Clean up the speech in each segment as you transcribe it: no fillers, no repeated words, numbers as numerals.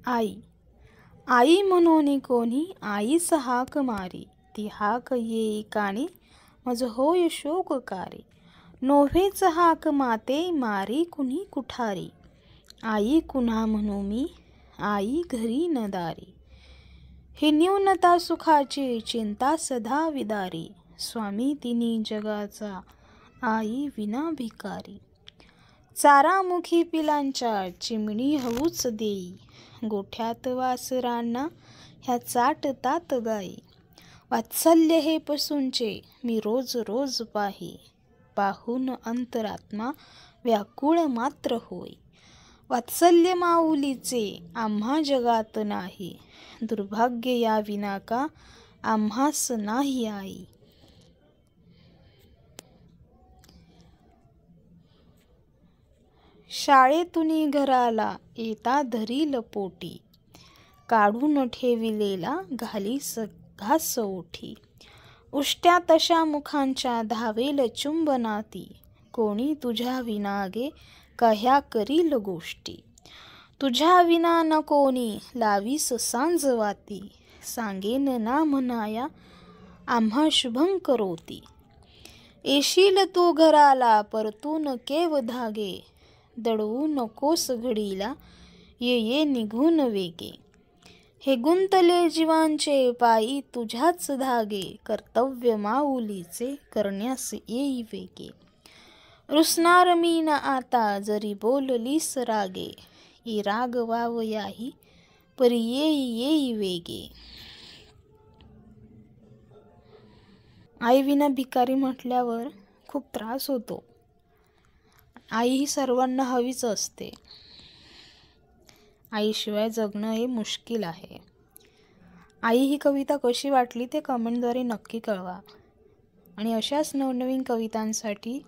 आई आई म्हणून कोणी आईस हाक मारी, ती हाक येई कानी मज होय शोककारी. नोव्हेच हाक माते मारी कुणी कुठारी, आई कुन्हा म्हणू मी आई घरी न दारी. ही न्यूनता सुखाची चिंता सदा विदारी, स्वामी तिनी जगाचा आई विना भिकारी. चारामुखी पिलांच्या चिमणी हऊच देई, गोठ्यात वासरांना ह्या चाटतात गाई. वात्सल्य हे पसूंचे मी रोज रोज पाही, पाहून अंतरात्मा व्याकुळ मात्र होई. वात्सल्य माऊलीचे आम्हा जगात नाही, दुर्भाग्य या विना का आम्हास नाही आई. शाळेतून घराला येता धरील पोटी, काढून ठेविलेला घालीस घास ओठी. उष्ट्या तशा मुखांच्या धावेल चुंबनाती, कोणी तुझ्या विना गे कह्या करील गोष्टी. तुझ्या विना न कोणी लावीस सांज वाती, सांगेन ना म्हणाया आम्हा शुभं करोती. येशील तू घराला परतून केव धागे, दडवू नकोस घडीला ये ये निघून वेगे. हे गुंतले जीवांचे पायी तुझ्याच धागे, कर्तव्य माऊलीचे करण्यास येई वेगे. रुसणार मी न आता जरी बोललीस रागे, ये राग वावयाही परी येई येई वेगे. आई विना भिकारी म्हटल्यावर खूप त्रास होतो. आई ही सर्वांना हवीच असते. आईशिवाय जगणं हे मुश्किल आहे. आई ही कविता कशी वाटली ते कमेंटद्वारे नक्की कळवा. आणि अशाच नवनवीन कवितांसाठी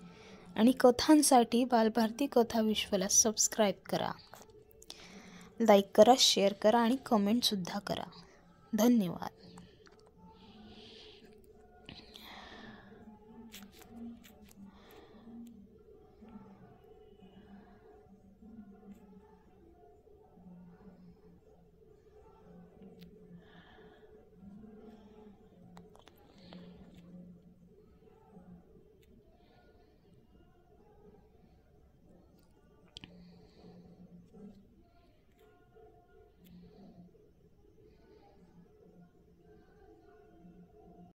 आणि कथांसाठी बालभारती कथा विश्वला सबस्क्राईब करा, लाईक करा, शेअर करा आणि कमेंटसुद्धा करा. धन्यवाद.